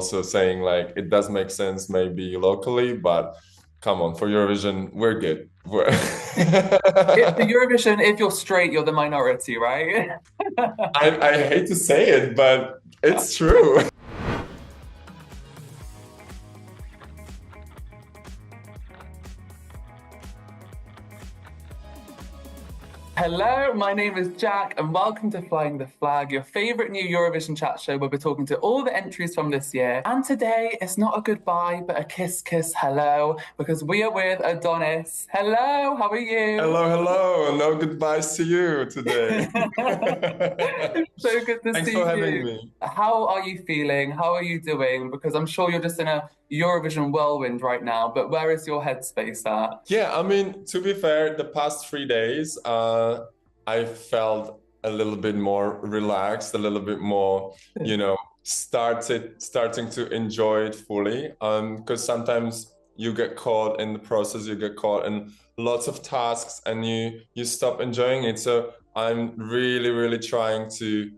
also saying like it does make sense maybe locally, but come on, for Eurovision, we're good. We're For Eurovision, if you're straight, you're the minority, right? I hate to say it, but it's true. Hello, my name is Jack, and welcome to Flying the Flag, your favorite new Eurovision chat show where we're talking to all the entries from this year. And today, it's not a goodbye, but a kiss, kiss, hello, because we are with Adonis. Hello, how are you? Hello, hello. No goodbyes to you today. So good to Thanks see for having you. me. How are you feeling? How are you doing? Because I'm sure you're just in a Eurovision whirlwind right now, but where is your headspace at? Yeah, I mean, to be fair, the past 3 days, I felt a little bit more relaxed, a little bit more, starting to enjoy it fully. Because sometimes you get caught in the process, you get caught in lots of tasks, and you stop enjoying it. So I'm really, really trying to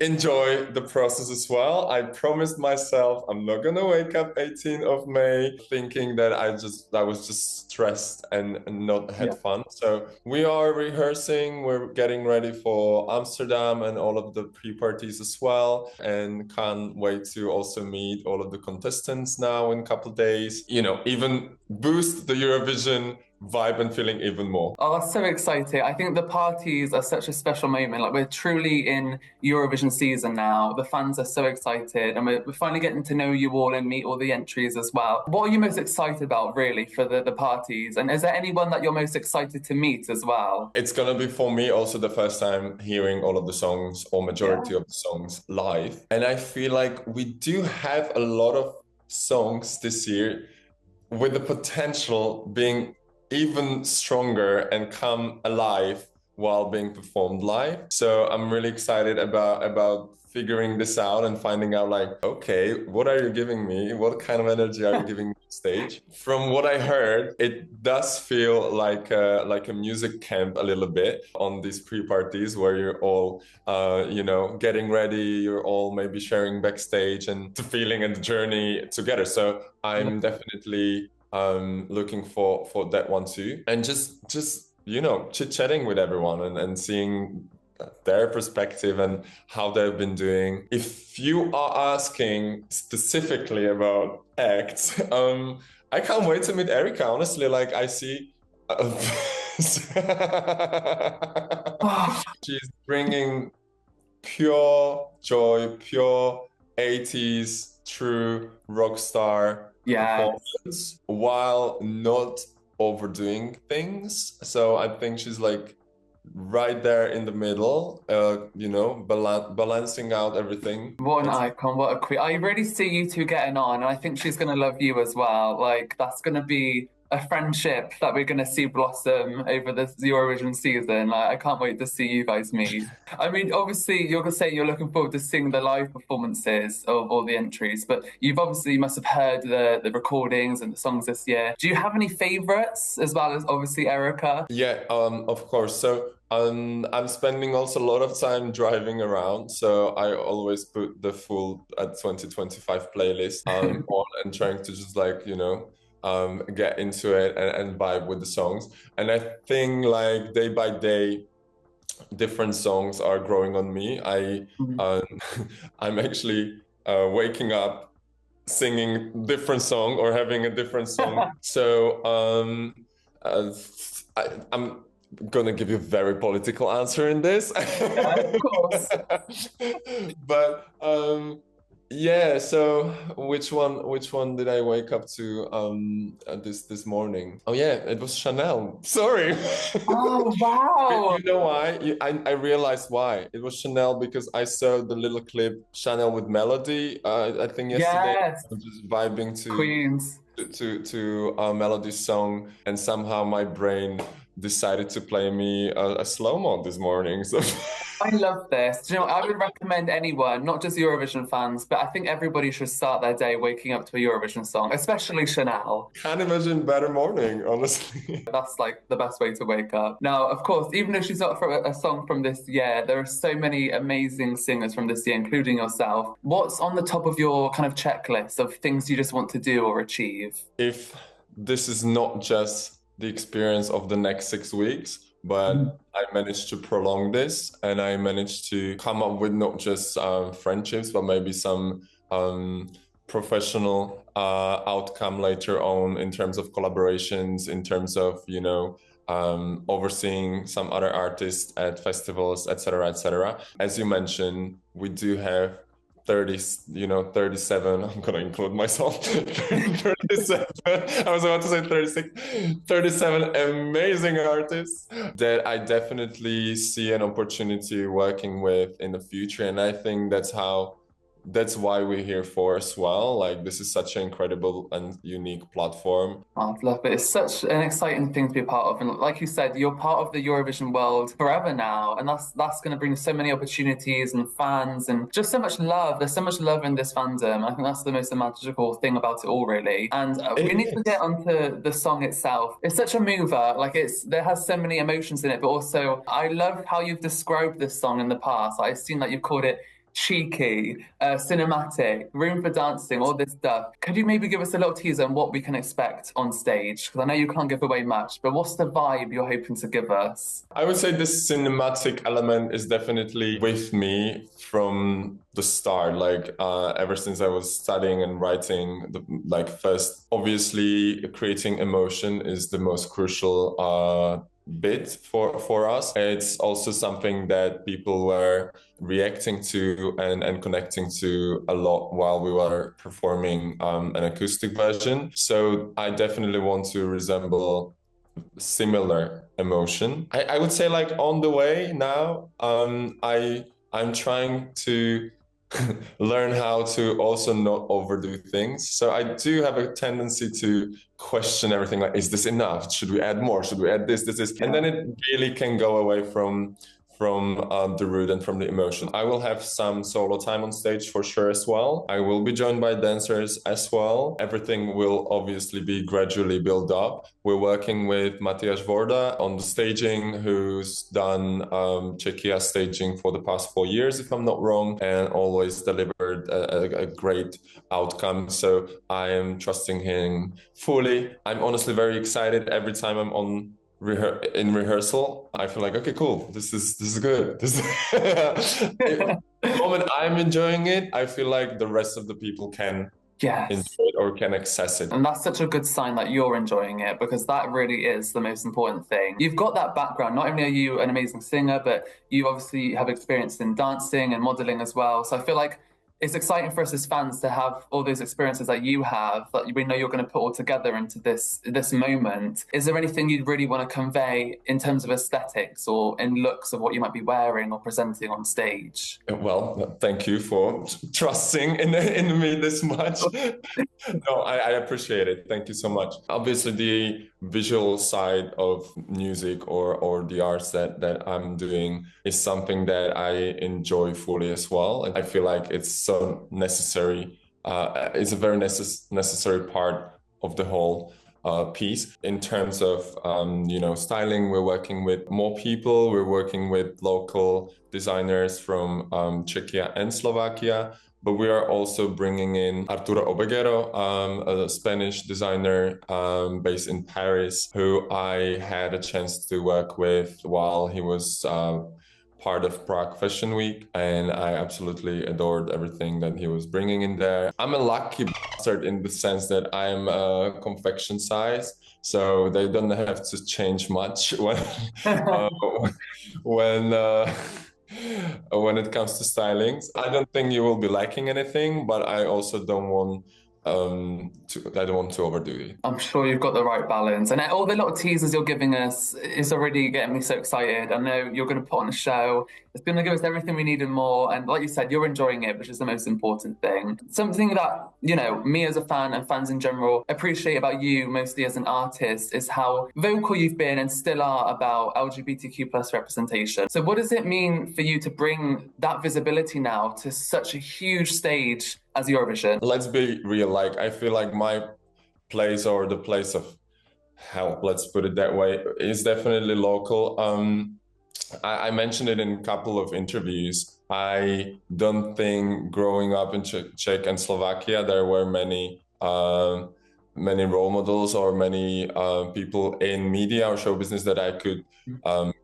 enjoy the process as well. I promised myself I'm not gonna wake up 18th of May thinking that I was just stressed and not had Yeah. fun. So we are rehearsing, we're getting ready for Amsterdam and all of the pre-parties as well, and can't wait to also meet all of the contestants now in a couple of days. Even boost the Eurovision vibe and feeling even more. Oh, so exciting. I think the parties are such a special moment. Like, we're truly in Eurovision season now. The fans are so excited, and we're finally getting to know you all and meet all the entries as well. What are you most excited about, really, for the parties? And is there anyone that you're most excited to meet as well? It's gonna be for me also the first time hearing all of the songs or Yeah. majority of the songs live. And I feel like we do have a lot of songs this year with the potential being even stronger and come alive while being performed live. So I'm really excited about figuring this out and finding out like, okay, what are you giving me? What kind of energy are you giving me on stage? From what I heard, it does feel like a music camp a little bit on these pre-parties where you're all getting ready, you're all maybe sharing backstage and the feeling and the journey together. So I'm definitely looking for that one too, and just chit-chatting with everyone and seeing their perspective and how they've been doing. If you are asking specifically about acts, I can't wait to meet Erika. Honestly, like I see. She's bringing pure joy, pure 80s true rock star Yes. performance while not overdoing things. So I think she's like right there in the middle, balancing out everything. What an It's icon, what a queen. I really see you two getting on, and I think she's going to love you as well. Like, that's going to be a friendship that we're going to see blossom over this Eurovision season. Like, I can't wait to see you guys meet. I mean, obviously, you're going to say you're looking forward to seeing the live performances of all the entries, but you've obviously must have heard the recordings and the songs this year. Do you have any favorites, as well as obviously Erica? Yeah, of course. So I'm spending also a lot of time driving around. So I always put the full 2025 playlist on and trying to just like, get into it and vibe with the songs. And I think like day by day, different songs are growing on me. Um, I'm actually waking up singing different song or having a different song. So uh, I'm gonna give you a very political answer in this. Yeah, of course. But yeah, so which one did I wake up to this morning? Oh yeah, it was Chanel. Sorry. Oh, You wow. you know why? I realized why. It was Chanel because I saw the little clip Chanel with Melody. I think yesterday, Yes, I'm just vibing to Queens. Melody's song, and somehow my brain decided to play me a slow-mo this morning. So I love this. Do you know, I would recommend anyone, not just Eurovision fans, but I think everybody should start their day waking up to a Eurovision song, especially Chanel. can't imagine better morning, honestly. That's like the best way to wake up. Now, of course, even if she's not for a song from this year, there are so many amazing singers from this year, including yourself. What's on the top of your kind of checklist of things you just want to do or achieve? If this is not just the experience of the next 6 weeks, but I managed to prolong this and I managed to come up with not just friendships, but maybe some professional outcome later on in terms of collaborations, in terms of, overseeing some other artists at festivals, etc., etc. As you mentioned, we do have 37, I'm gonna include myself, 37, I was about to say 36, 37 amazing artists that I definitely see an opportunity working with in the future. And I think that's why we're here for as well. Like, this is such an incredible and unique platform. Oh, I love it. It's such an exciting thing to be a part of. And like you said, you're part of the Eurovision world forever now. And that's going to bring so many opportunities and fans and just so much love. There's so much love in this fandom. I think that's the most magical thing about it all, really. And we need to get onto the song itself. It's such a mover. Like, there has so many emotions in it, but also I love how you've described this song in the past. I've seen that you've called it cheeky, cinematic, room for dancing, all this stuff. Could you maybe give us a little teaser on what we can expect on stage? Because I know you can't give away much, but what's the vibe you're hoping to give us? I would say this cinematic element is definitely with me from the start. Like, ever since I was studying and writing, first, obviously, creating emotion is the most crucial bit for us. It's also something that people were reacting to and connecting to a lot while we were performing an acoustic version. So I definitely want to resemble similar emotion. I would say, like, on the way now, I'm trying to learn how to also not overdo things. So I do have a tendency to question everything, like, is this enough? Should we add more? Should we add this? And then it really can go away from the root and from the emotion. I will have some solo time on stage for sure as well. I will be joined by dancers as well. Everything will obviously be gradually built up. We're working with Matthias Vorda on the staging, who's done Czechia staging for the past 4 years, if I'm not wrong, and always delivered a great outcome. So I am trusting him fully. I'm honestly very excited every time I'm in rehearsal. I feel like, okay, cool, this is good. The moment I'm enjoying it, I feel like the rest of the people can enjoy it or can access it. And that's such a good sign that you're enjoying it, because that really is the most important thing. You've got that background. Not only are you an amazing singer, but you obviously have experience in dancing and modeling as well. So I feel like it's exciting for us as fans to have all those experiences that you have, that we know you're going to put all together into this moment. Is there anything you'd really want to convey in terms of aesthetics or in looks of what you might be wearing or presenting on stage? Well, thank you for trusting in me this much. No, I appreciate it. Thank you so much. Obviously, the visual side of music or the arts that I'm doing is something that I enjoy fully as well. And I feel like it's so necessary. It's a very necessary part of the whole piece. In terms of styling, we're working with more people. We're working with local designers from Czechia and Slovakia. But we are also bringing in Arturo Obeguero, a Spanish designer based in Paris, who I had a chance to work with while he was part of Prague Fashion Week, and I absolutely adored everything that he was bringing in there. I'm a lucky bastard in the sense that I'm a confection size, so they don't have to change much when it comes to stylings. I don't think you will be lacking anything, but I also don't want I don't want to overdo it. I'm sure you've got the right balance. And all the little teasers you're giving us is already getting me so excited. I know you're going to put on a show. It's going to give us everything we need and more. And like you said, you're enjoying it, which is the most important thing. Something that, you know, me as a fan and fans in general appreciate about you, mostly as an artist, is how vocal you've been and still are about LGBTQ plus representation. So what does it mean for you to bring that visibility now to such a huge stage as Eurovision? Let's be real, like I feel like my place, or the place of help, let's put it that way, is definitely local. I mentioned it in a couple of interviews. I don't think growing up in Czech and Slovakia, there were many role models or many people in media or show business that I could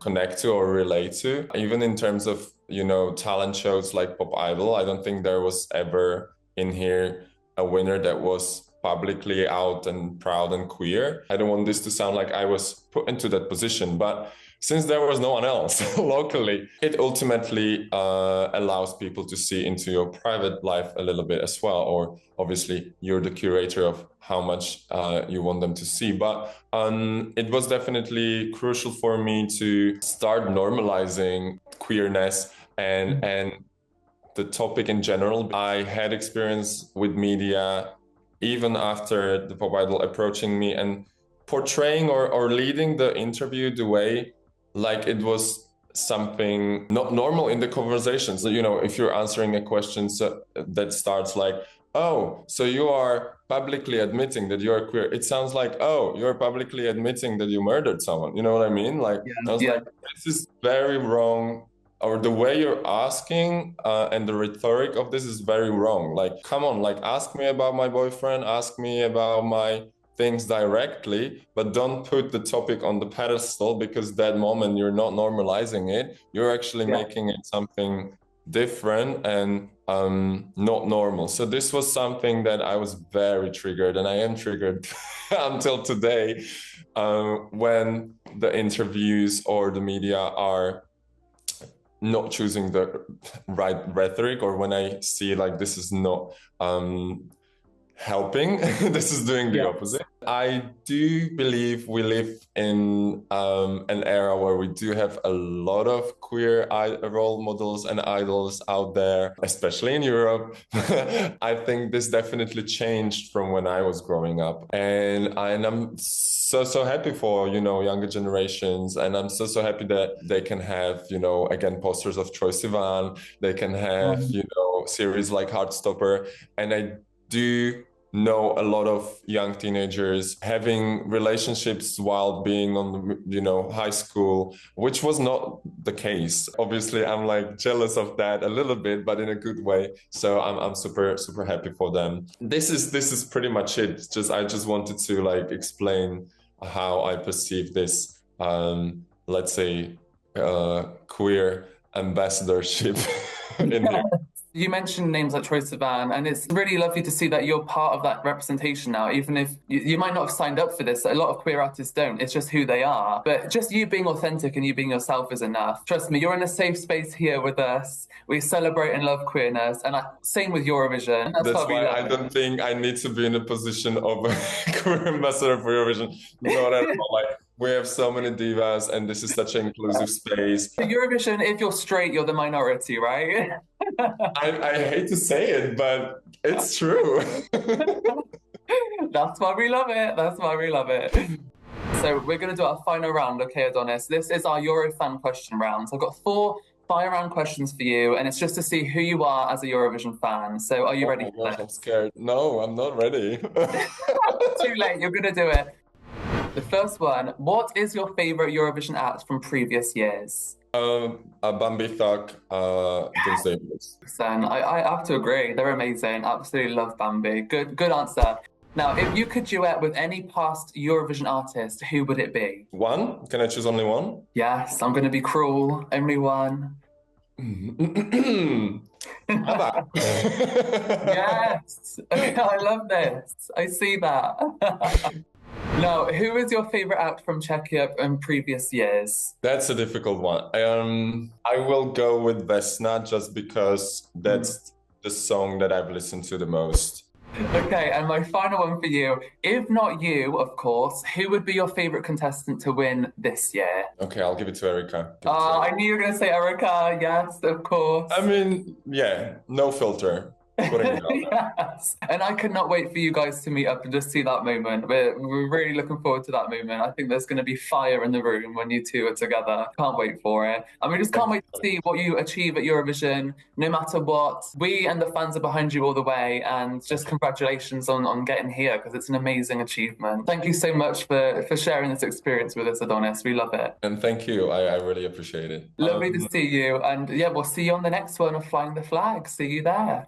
connect to or relate to. Even in terms of, you know, talent shows like Pop Idol, I don't think there was ever in here a winner that was publicly out and proud and queer. I don't want this to sound like I was put into that position, but since there was no one else locally, it ultimately allows people to see into your private life a little bit as well. Or obviously you're the curator of how much you want them to see. But it was definitely crucial for me to start normalizing queerness and the topic in general. I had experience with media even after the Pop Idol approaching me and portraying or leading the interview the way like it was something not normal in the conversation. So, you know, if you're answering a question that starts like, oh, so you are publicly admitting that you're queer. It sounds like, oh, you're publicly admitting that you murdered someone. You know what I mean? Like, I was like, this is very wrong. Or the way you're asking and the rhetoric of this is very wrong. Like, come on, like, ask me about my boyfriend, ask me about my things directly, but don't put the topic on the pedestal, because that moment you're not normalizing it. You're actually making it something different and not normal. So this was something that I was very triggered, and I am triggered until today when the interviews or the media are not choosing the right rhetoric, or when I see like this is not helping, this is doing the opposite. I do believe we live in an era where we do have a lot of queer role models and idols out there, especially in Europe. I think this definitely changed from when I was growing up, and I'm so happy for, you know, younger generations, and I'm so happy that they can have, you know, again, posters of Troye Sivan, they can have you know, series like Heartstopper, and I do know a lot of young teenagers having relationships while being on the, you know, high school, which was not the case. Obviously, I'm like jealous of that a little bit, but in a good way. So I'm super happy for them. This is pretty much it. I just wanted to like explain how I perceive this, let's say, queer ambassadorship in here. You mentioned names like Troye Sivan, and it's really lovely to see that you're part of that representation now, even if you might not have signed up for this. A lot of queer artists don't. It's just who they are. But just you being authentic and you being yourself is enough. Trust me, you're in a safe space here with us. We celebrate and love queerness. And same with Eurovision. That's why I don't think I need to be in a position of a queer ambassador for Eurovision. Not at all. Like, we have so many divas, and this is such an inclusive space. Eurovision, if you're straight, you're the minority, right? I hate to say it, but it's true. That's why we love it. That's why we love it. So we're going to do our final round, okay, Adonis? This is our Eurofan question round. So I've got 4 fire-round questions for you, and it's just to see who you are as a Eurovision fan. So are you ready for this? I'm scared. No, I'm not ready. Too late. You're going to do it. The first one, what is your favorite Eurovision act from previous years? Bambi Thug, Davis. I have to agree. They're amazing. Absolutely love Bambi. Good answer. Now, if you could duet with any past Eurovision artist, who would it be? One? Can I choose only one? Yes, I'm going to be cruel. Only one. Yes. I love this. I see that. Now, who is your favorite act from Czechia in previous years? That's a difficult one. I will go with Vesna just because that's the song that I've listened to the most. Okay, and my final one for you. If not you, of course, who would be your favorite contestant to win this year? Okay, I'll give it to Erika. Give it to I Erika. knew you were going to say Erika. Yes, of course. I mean, yeah, no filter. Putting it out there. Yes. And I could not wait for you guys to meet up and just see that moment. We're really looking forward to that moment. I think there's going to be fire in the room when you two are together. Can't wait for it. And we just can't wait to see what you achieve at Eurovision, no matter what. We and the fans are behind you all the way. And just congratulations on getting here because it's an amazing achievement. Thank you so much for sharing this experience with us, Adonis. We love it. And thank you. I really appreciate it. Lovely to see you. And yeah, we'll see you on the next one of Flying the Flag. See you there.